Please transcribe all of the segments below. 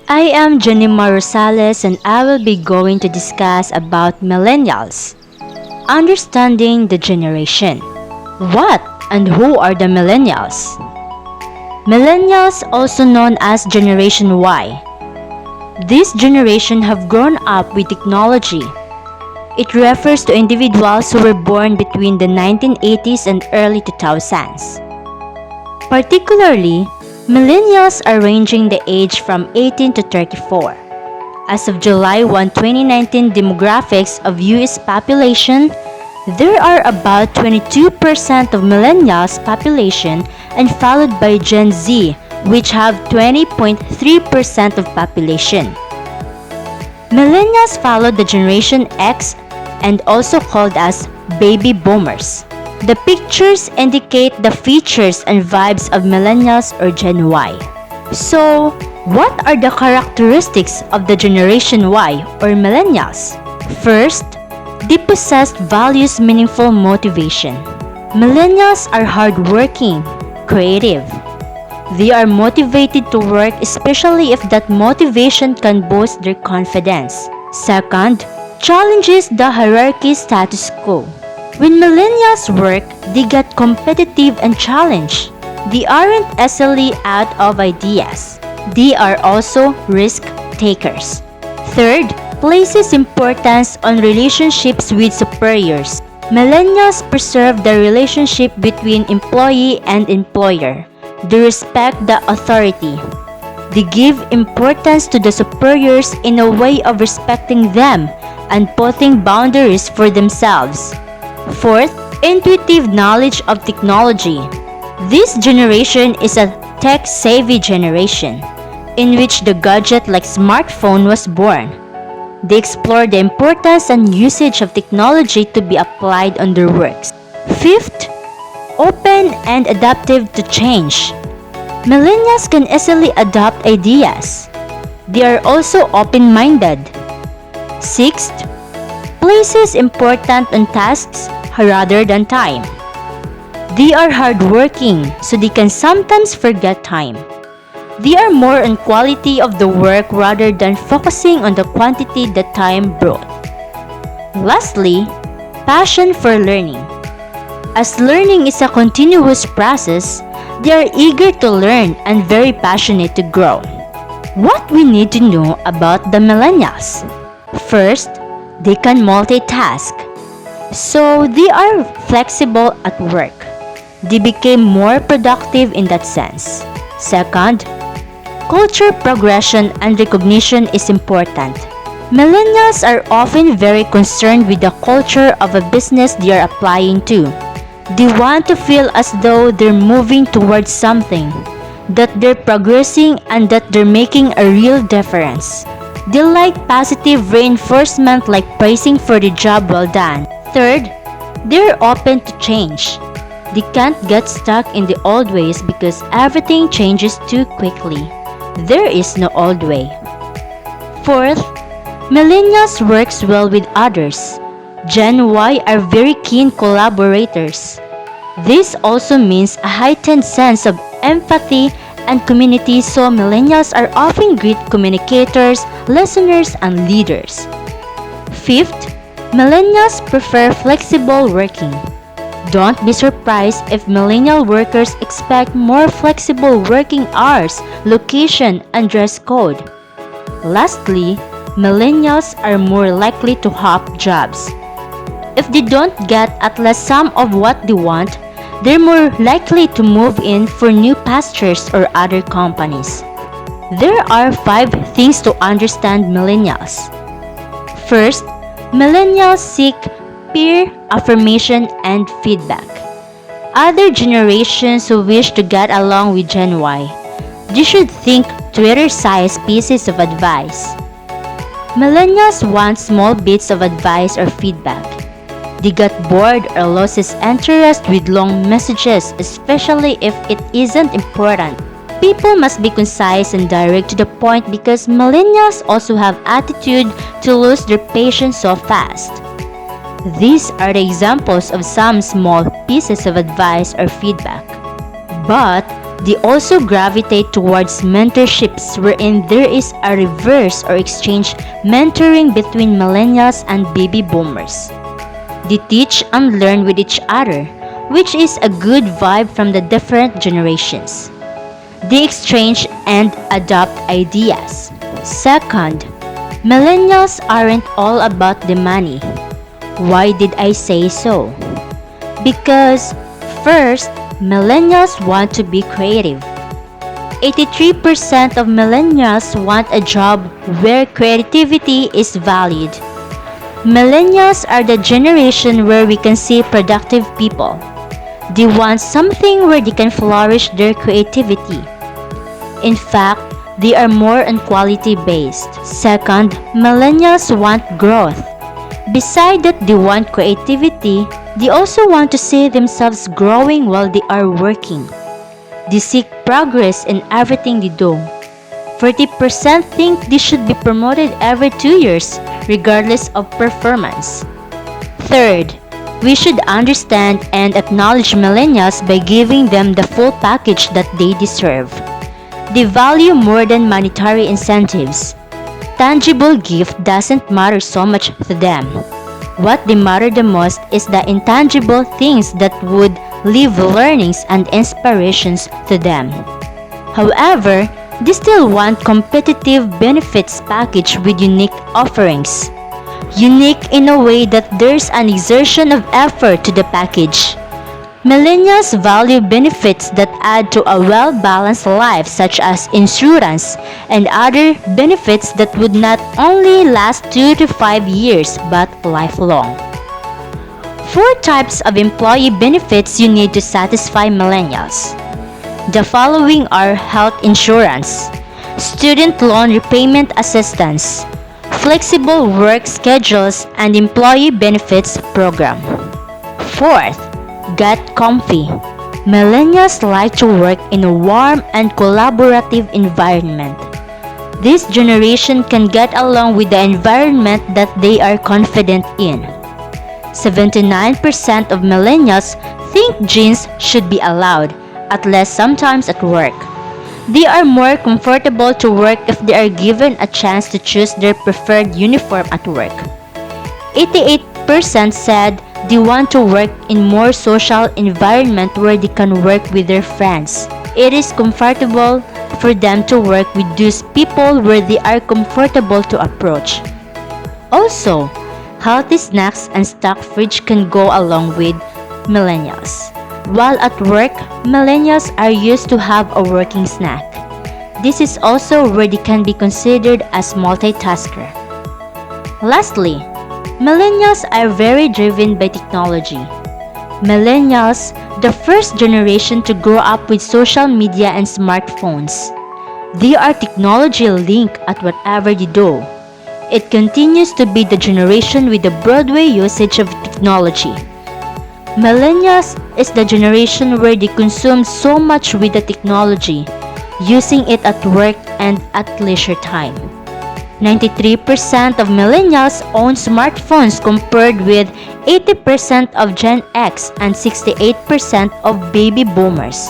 I am Janima Rosales and I will be going to discuss about millennials. Understanding the generation. What and who are the millennials? Millennials, also known as Generation Y. This generation have grown up with technology. It refers to individuals who were born between the 1980s and early 2000s. Particularly, millennials are ranging the age from 18 to 34. As of July 1, 2019 demographics of US population, there are about 22% of millennials population and followed by Gen Z, which have 20.3% of population. Millennials follow the Generation X and also called as baby boomers. The pictures indicate the features and vibes of millennials or Gen Y. So, what are the characteristics of the Generation Y or millennials? First, they possess values meaningful motivation. Millennials are hardworking, creative. They are motivated to work especially if that motivation can boost their confidence. Second, challenges the hierarchy status quo. When millennials work, they get competitive and challenged. They aren't easily out of ideas. They are also risk takers. Third, places importance on relationships with superiors. Millennials preserve the relationship between employee and employer. They respect the authority. They give importance to the superiors in a way of respecting them and putting boundaries for themselves. Fourth, intuitive knowledge of technology. This generation is a tech-savvy generation, in which the gadget like smartphone was born. They explore the importance and usage of technology to be applied on their works. Fifth, open and adaptive to change. Millennials can easily adopt ideas. They are also open-minded. Sixth, places important on tasks rather than time. They are hardworking, so they can sometimes forget time. They are more on quality of the work rather than focusing on the quantity that time brought. Lastly, passion for learning. As learning is a continuous process, they are eager to learn and very passionate to grow. What we need to know about the millennials? First, they can multitask. So they are flexible at work. They became more productive in that sense. Second, culture progression and recognition is important. Millennials are often very concerned with the culture of a business they are applying to. They want to feel as though they're moving towards something, that they're progressing and that they're making a real difference. They like positive reinforcement like praising for the job well done. Third, they're open to change. They can't get stuck in the old ways because everything changes too quickly. There is no old way. Fourth, millennials works well with others. Gen Y are very keen collaborators. This also means a heightened sense of empathy and community, so millennials are often great communicators, listeners, and leaders. Fifth, millennials prefer flexible working. Don't be surprised if millennial workers expect more flexible working hours, location, and dress code. Lastly, millennials are more likely to hop jobs. If they don't get at least some of what they want, they're more likely to move in for new pastures or other companies. There are 5 things to understand millennials. First, millennials seek peer affirmation and feedback. Other generations who wish to get along with Gen Y, they should think Twitter-sized pieces of advice. Millennials want small bits of advice or feedback. They get bored or loses interest with long messages, especially if it isn't important. People must be concise and direct to the point because millennials also have attitude to lose their patience so fast. These are the examples of some small pieces of advice or feedback. But They also gravitate towards mentorships wherein there is a reverse or exchange mentoring between millennials and baby boomers. They teach and learn with each other, which is a good vibe from the different generations. They exchange and adopt ideas. Second, millennials aren't all about the money. Why did I say so? Because, first, millennials want to be creative. 83% of millennials want a job where creativity is valued. Millennials are the generation where we can see productive people. They want something where they can flourish their creativity. In fact, they are more on quality based. Second, millennials want growth. Besides that they want creativity, they also want to see themselves growing while they are working. They seek progress in everything they do. 40% think they should be promoted every 2 years, regardless of performance. Third, we should understand and acknowledge millennials by giving them the full package that they deserve. They value more than monetary incentives. Tangible gift doesn't matter so much to them. What they matter the most is the intangible things that would leave learnings and inspirations to them. However, they still want competitive benefits package with unique offerings. Unique in a way that there's an exertion of effort to the package. Millennials value benefits that add to a well-balanced life such as insurance and other benefits that would not only last 2 to 5 years but lifelong. 4 types of employee benefits you need to satisfy millennials. The following are health insurance, student loan repayment assistance, flexible work schedules, and employee benefits program. Fourth, get comfy. Millennials like to work in a warm and collaborative environment. This generation can get along with the environment that they are confident in. 79% of millennials think jeans should be allowed, at least sometimes at work. They are more comfortable to work if they are given a chance to choose their preferred uniform at work. 88% said they want to work in more social environment where they can work with their friends. It is comfortable for them to work with those people where they are comfortable to approach. Also, healthy snacks and stock fridge can go along with millennials. While at work, millennials are used to have a working snack. This is also where they can be considered as multitasker. Lastly, millennials are very driven by technology. Millennials, the first generation to grow up with social media and smartphones. They are technology linked at whatever they do. It continues to be the generation with the Broadway usage of technology. Millennials is the generation where they consume so much with the technology, using it at work and at leisure time. 93% of millennials own smartphones compared with 80% of Gen X and 68% of baby boomers.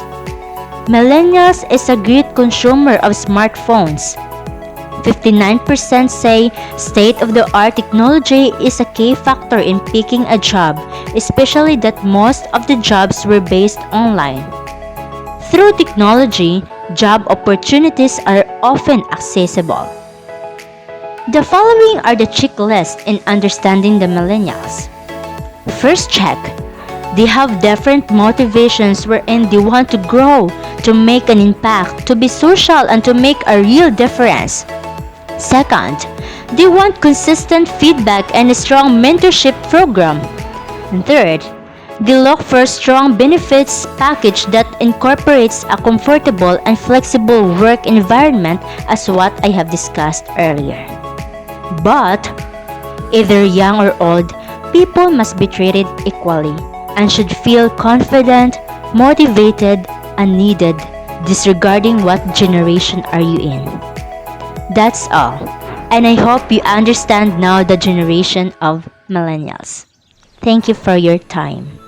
Millennials is a great consumer of smartphones. 59% say state-of-the-art technology is a key factor in picking a job, especially that most of the jobs were based online. Through technology, job opportunities are often accessible. The following are the checklists in understanding the millennials. First check. They have different motivations wherein they want to grow, to make an impact, to be social, and to make a real difference. Second, they want consistent feedback and a strong mentorship program. And third, they look for a strong benefits package that incorporates a comfortable and flexible work environment as what I have discussed earlier. But, either young or old, people must be treated equally and should feel confident, motivated, and needed, disregarding what generation are you in. That's all, and I hope you understand now the generation of millennials. Thank you for your time.